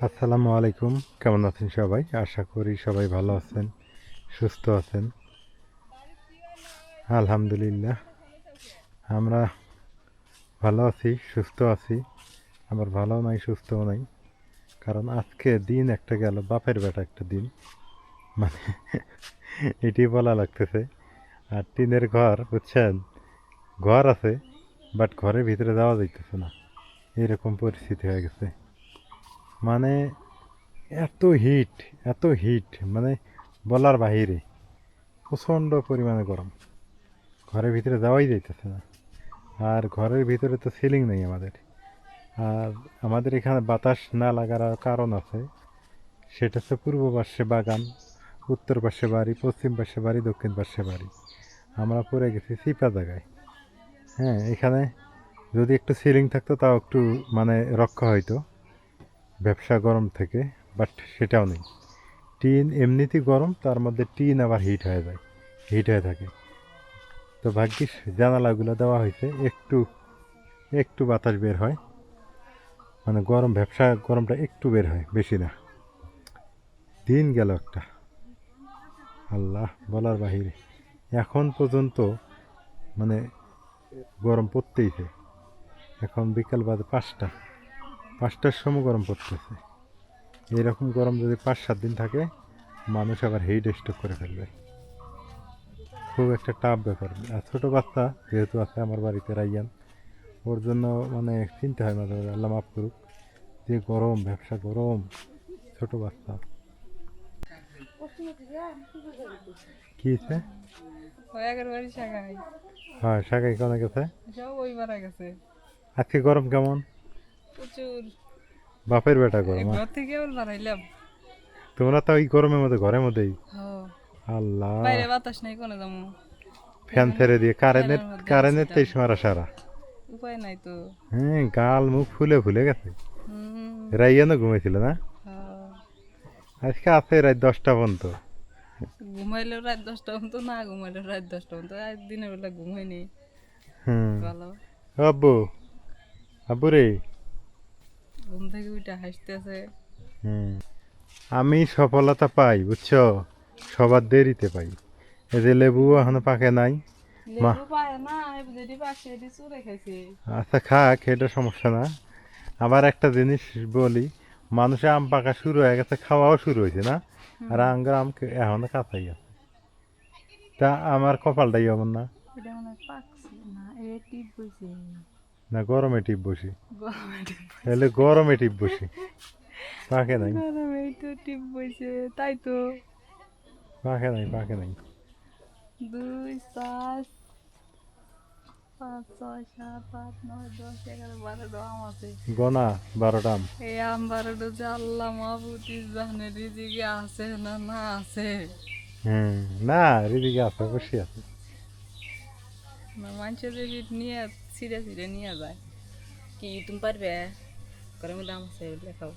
আসসালামু আলাইকুম। কেমন আছেন সবাই? আশা করি সবাই ভালো আছেন, সুস্থ আছেন। আলহামদুলিল্লাহ আমরা ভালো আছি, সুস্থ আছি। আবার ভালো নাই, সুস্থও নাই। কারণ আজকে দিন একটা গেল, বাপের বেটা একটা দিন। মানে এটি বলা লাগতেছে। আর টিনের ঘর, বুঝছেন? ঘর আছে, বাট ঘরের ভিতরে যাওয়া যাইতেছে না, এরকম পরিস্থিতি হয়ে গেছে। মানে এত হিট, এত হিট, মানে বলার বাহিরে। প্রচণ্ড পরিমাণে গরম, ঘরের ভিতরে যাওয়াই যাইতেছে না। আর ঘরের ভিতরে তো সিলিং নেই আমাদের। আর আমাদের এখানে বাতাস না লাগার কারণ আছে, সেটা হচ্ছে পূর্ব পাশে বাগান, উত্তর পাশে বাড়ি, পশ্চিম পাশে বাড়ি, দক্ষিণ পাশে বাড়ি। আমরা পড়ে গেছি চিপা জায়গায়। হ্যাঁ, এখানে যদি একটু সিলিং থাকতো তাও একটু মানে রক্ষা হইতো ব্যবসা গরম থেকে, বাট সেটাও নেই। টিন এমনিতেই গরম, তার মধ্যে টিন আবার হিট হয়ে যায়, হিট হয়ে থাকে। তো ভাগ্যিস জানালাগুলো দেওয়া হয়েছে, একটু একটু বাতাস বের হয়, মানে গরম ব্যবসা গরমটা একটু বের হয়, বেশি না। দিন গেল একটা, আল্লাহ বলার বাহিরে। এখন পর্যন্ত মানে গরম পড়তেইছে। এখন বিকাল বাজে 5টার সময় গরম পড়তেছে। এইরকম গরম যদি 5-7 দিন থাকে, মানুষ আবার হিট স্ট্রোক করে ফেলবে। খুব একটা টাফ ব্যাপার। আর ছোটো বাচ্চা যেহেতু আছে আমার বাড়িতে, রাইয়ান, ওর জন্য মানে চিন্তা হয় মাঝে মাঝে, আল্লাহ মাফ করুক, যে গরম, ব্যবসা গরম, ছোট বাচ্চা। কি হয়েছে? হ্যাঁ, শাখাই কোনে গেছে? আজকে গরম কেমন? প্রচুর। বাপের বেটা গরম। ঘর থেকে বাড়াইলাম। তোমরা তো ওই গরমের মধ্যে ঘরের মধ্যেই। হ্যাঁ, আল্লাহ, বাইরে বাতাস নাই, কোনে যাবো? ফ্যান ছেড়ে দিয়ে কারেন্টের ফ্যানের মধ্যে কারেন্টের আছিলাম। তেইশ মারা সারা। উপায় নাই তো। হ্যাঁ, গাল মুখ ফুলে ফুলে গেছে। হুম। রাইয়ানও ঘুমাইছিল না? হ্যাঁ। আজকে আছে রাত 10টা পর্যন্ত। ঘুমাইলেও রাত 10টা পর্যন্ত, না ঘুমাইলেও রাত 10টা পর্যন্ত। আজ দিনের বেলা ঘুমাইনি। হুম। ভালো। আব্বু, আব্বু রে। ঘুম থেকে উঠে হাসতেছে। হুম। আমি সফলতা পাই, বুঝছো, সবার দেরিতে পাই। এই যে লেবু এখনো পাকে নাই। মা, লেবু পায় না, যেটি পাচ্ছে এটি চুরে খাইছে। আচ্ছা খাক, এটা সমস্যা না। আবার একটা জিনিস বলি, মানুষের আম পাকা শুরু হয়ে গেছে, খাওয়াও শুরু হয়েছে না? আর আঙ্গুর আম এখনো কাঁচাই আছে। তা আমার কপালটাই এমন না। এটা মনে হয় পাকছে না, এ টিপ বইছে। না, গরমে টিপ বসি, গরমে টিপ তাহলে গরমে টিপ বসি, পাকে নাই, গরমে তো টিপ বইছে, তাই তো। পাকে নাই, পাকে নাই। 2, 4, 5, 6, 7, 8, 9, 10, 11, 12টা আম আছে। গোনা 12টা আম। এই আম 12টা যে আল্লাহ মাহবুতি জানে রিজিকে আছে না না আছে। হুম। না, রিদিকে আছে, অবশ্যই আছে। না মানুষের যদি নিয়ে ছিঁড়ে ছিঁড়ে নিয়ে যায়, কি তুমি পারবে? ঘরের মধ্যে আম আছে, লেখাও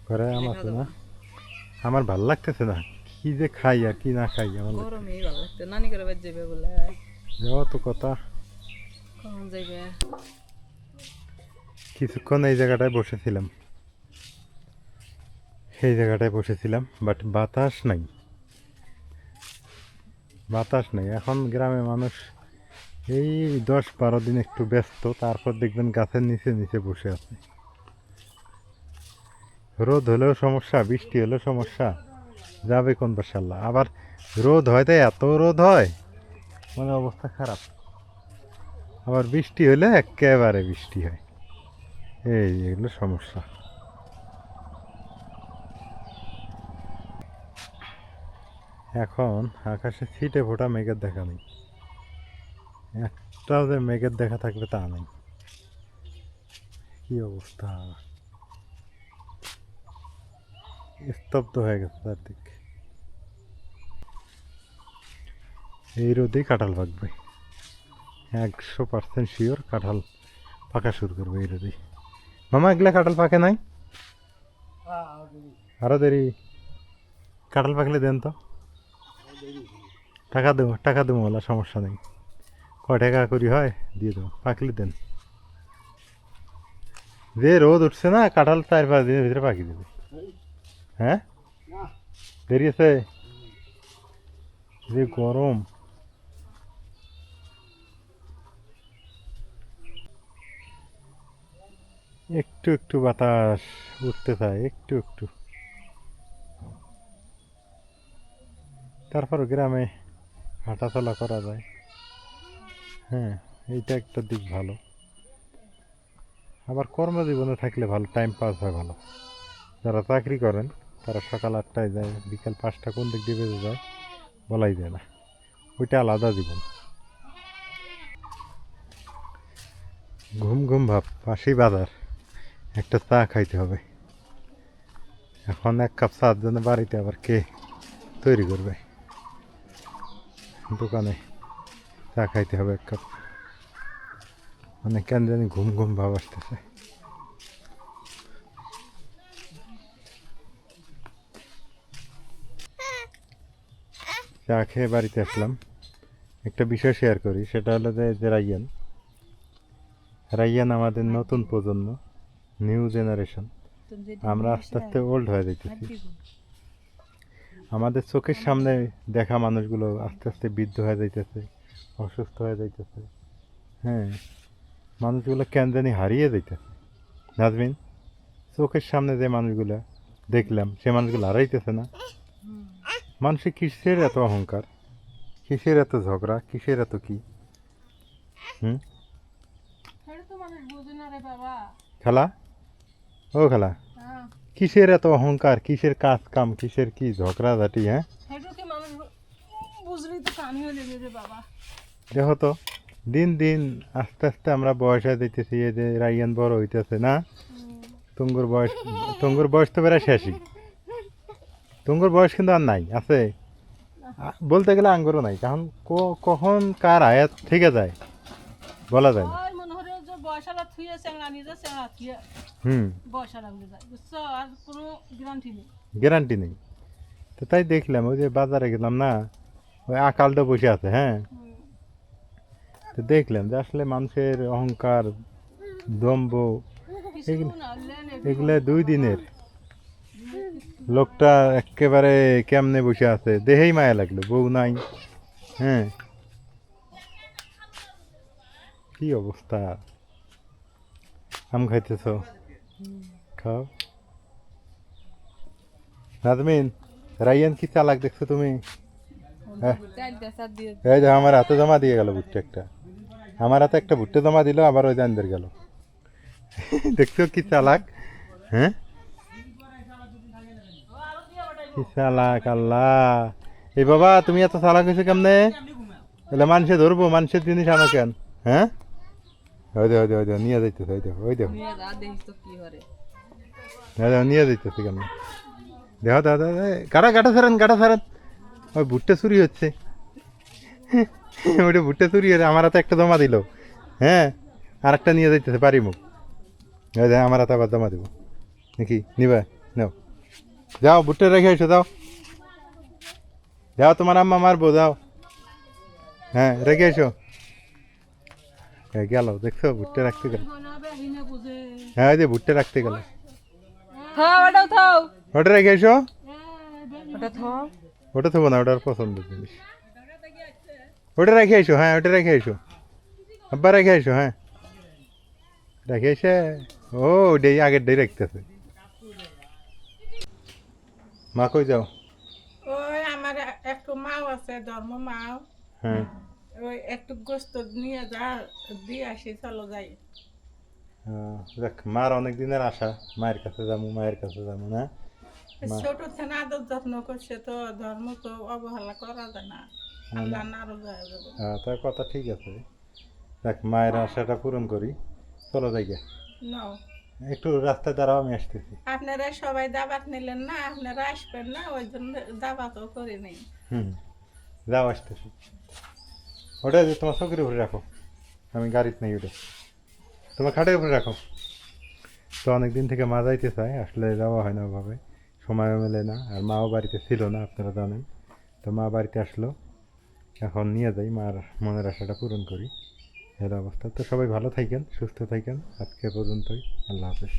ঘরে আম লেখা আছে যাবো না? না। আমার ভাল লাগতেছে না, কি যে খাই আর কি না খাই আমার লাগতেছে। গরমেই ভালো লাগতো, নানি করে বাদ যাবে বলে। যত কথা। কখন যাইবে? কিছুক্ষণ এই জায়গাটায় বসেছিলাম, এই জায়গাটায় বসেছিলাম, বাট বাতাস নাই, বাতাস নেই। এখন গ্রামে মানুষ এই 10-12 দিন একটু ব্যস্ত, তারপর দেখবেন গাছের নিচে নিচে বসে আছে। রোদ হলেও সমস্যা, বৃষ্টি হলেও সমস্যা, যাবে কোন পাশে আল্লাহ। আবার রোদ হয় তাই এত রোদ হয়, মানে অবস্থা খারাপ। আবার বৃষ্টি হলে একেবারে বৃষ্টি হয়, এই এগুলো সমস্যা। এখন আকাশে ছিটে ফোটা মেঘের দেখা নেই, একটাও যে মেঘের দেখা থাকবে তা নেই। কি অবস্থা, স্তব্ধ হয়ে গেছে চারদিক। এই রোদেই কাঁঠাল পাকবে, 100% শিওর কাঁঠাল পাকা শুরু করবে এই রোদেই। মামা, এগুলা কাঁঠাল পাকে নাই? আরো দেরি? কাঁঠাল পাকলে দেন তো, টাকা দেবো, টাকা দেবো, ওলা সমস্যা নেই। কয় টাকা করি হয় দিয়ে দেবো, পাকলে দেন। যে রোদ উঠছে না, কাঁঠাল 4-5 দিনের ভিতরে পাকিয়ে দেবে। হ্যাঁ দেরি আছে যে গরম। একটু একটু বাতাস উঠতে চায়, একটু একটু। তারপর গ্রামে হাঁটাচলা করা যায়। হ্যাঁ, এইটা একটা দিক ভালো। আবার কর্মজীবনে থাকলে ভালো, টাইম পাস হয় ভালো। যারা চাকরি করেন তারা সকাল 8টায় যায়, বিকাল 5টা কোন দিক দিয়ে বেজে যায় বলাই যায় না। ওইটা আলাদা জীবন। ঘুম ঘুম ভাব, পাশেই বাজার, একটা চা খাইতে হবে। এখন 1 কাপ চার জন্য বাড়িতে আবার কে তৈরি করবে? দোকানে চা খাইতে হবে 1 কাপ। মানে কেন জানি ঘুম ঘুম ভাব আসতেছে। চা খেয়ে বাড়িতে আসলাম। একটা বিষয় শেয়ার করি, সেটা হলো যে রাইয়ান রাইয়ান আমাদের নতুন প্রজন্ম, নিউ জেনারেশন। আমরা আস্তে আস্তে ওল্ড হয়ে যাইতেছি। আমাদের চোখের সামনে দেখা মানুষগুলো আস্তে আস্তে বৃদ্ধ হয়ে যাইতেছে, অসুস্থ হয়ে যাইতেছে। হ্যাঁ, মানুষগুলো কেন জানি হারিয়ে যাইতেছে। নাজমিন, চোখের সামনে যে মানুষগুলো দেখলাম সে মানুষগুলো হারাইতেছে না। মানুষের কিসের এত অহংকার, কিসের এত ঝগড়া, কিসের এত কি? হুম, খালা, ও খালা, কিসের এত অহংকার, কিসের কাজ কাম, কিসের কি ঝগড়াঝাটি? হ্যাঁ, দেখো তো, দিন দিন আস্তে আস্তে আমরা বয়স হয়ে যাইতেছি। এই যে রাইয়ান বড় হইতেছে না, তুঙ্গুর বয়স তো বেড়া শেষই। তুঙ্গুর বয়স কিন্তু আর নাই, আছে বলতে গেলে আঙ্গুরও নাই। কারণ কখন কার আয়াত থেকে যায় বলা যায় না। হুম, গ্যারান্টি নেই। তো তাই দেখলাম, ওই যে বাজারে গেলাম না, ওই আকালটা বসে আছে। হ্যাঁ, তো দেখলাম যে আসলে মানুষের অহংকার, দম্ভ, এগুলো 2 দিনের। লোকটা একেবারে কেমনে বসে আছে, দেহেই মায়া লাগলো, বউ নাই। হ্যাঁ, কি অবস্থা। আম খাইতেছ? খাও। নাজমিন, রাইয়ান কি চালাক দেখছো তুমি? হ্যাঁ, এই যে আমার হাতে জমা দিয়ে গেল ভুট্টা একটা। আমার হাতে একটা ভুট্টা জমা দিল, আবার ওই জানদের গেল। দেখছো কি চালাক? হ্যাঁ, কি চালাক আল্লাহ। এই বাবা, তুমি এত চালাক হয়েছো কেমনে? এলে মানুষে ধরবো, মানুষের জিনিস আনো কেন? হ্যাঁ, ওই দেখো নিয়ে যাইতেছে, ওই দেখো নিয়ে যাইতেছে কেমন? দেখো দাদা, গাটা ছাড়েন। ওই ভুট্টা চুরি হচ্ছে। ওইটা ভুট্টা চুরি হচ্ছে, আমার হাতে একটা জমা দিল। হ্যাঁ, আর একটা নিয়ে যাইতেছে বাড়ি মুখ। আমার হাতে আবার জমা দিব নাকি? নিবা? নাও, যাও ভুট্টা রেখে এসো, যাও তোমার আম্মা মারবো, যাও। হ্যাঁ, রেখে এসো। গেল, দেখছো ভুট্টা রাখতে গেল। হ্যাঁ, ওই যে ভুট্টা রাখতে গেল। ওটা রেখে এসো। ওটা থবো না, ওটার পছন্দের জিনিস। ওটা রেখে এসো। হ্যাঁ, ওটা রেখে এসো, আব্বা রেখে এসো। হ্যাঁ, রেখে এসে ও ওটাই আগের ডে রাখতেছে। মা কই যাও? ওই আমার একটু মাও আছে, ধর্ম মাও। হ্যাঁ, ওই একটু গোস্ত নিয়ে যা, দিয়ে আসি, চলো যাই। দেখ, মার অনেক দিনের আশা, মায়ের কাছে যাবো না। ছোট থেকে আদর যত্ন করছে, তো ধর্ম তো অবহেলা করা যায় না। আল্লাহ নারো যায় যাবে। তার কথা ঠিক আছে। দেখ, মায়ের আশাটা পূরণ করি, চলো যাই গে। নাও, একটু রাস্তায় দাঁড়াও, আমি আসতেছি। আপনারা সবাই দাবাত নিলেন না, আপনারা আসবেন না, ওই জন্য দাবাতও করি নেই। হুম, যাও, আসতেছি। ওটা যে তোমার চোখের উপরে রাখো, আমি গাড়িতে নেই, ওটা তোমার খাটের উপরে রাখো। তো অনেক দিন থেকে মা যাইতে চায়, আসলে যাওয়া হয় না ওভাবে, সময়ও মেলে না। আর মাও বাড়িতে ছিল না, আপনারা জানেন। তো মা বাড়িতে আসলো, এখন নিয়ে যাই, মার মনের আশাটা পূরণ করি। এর অবস্থা। তো সবাই ভালো থাকেন, সুস্থ থাকেন। আজকে পর্যন্তই, আল্লাহ হাফেজ।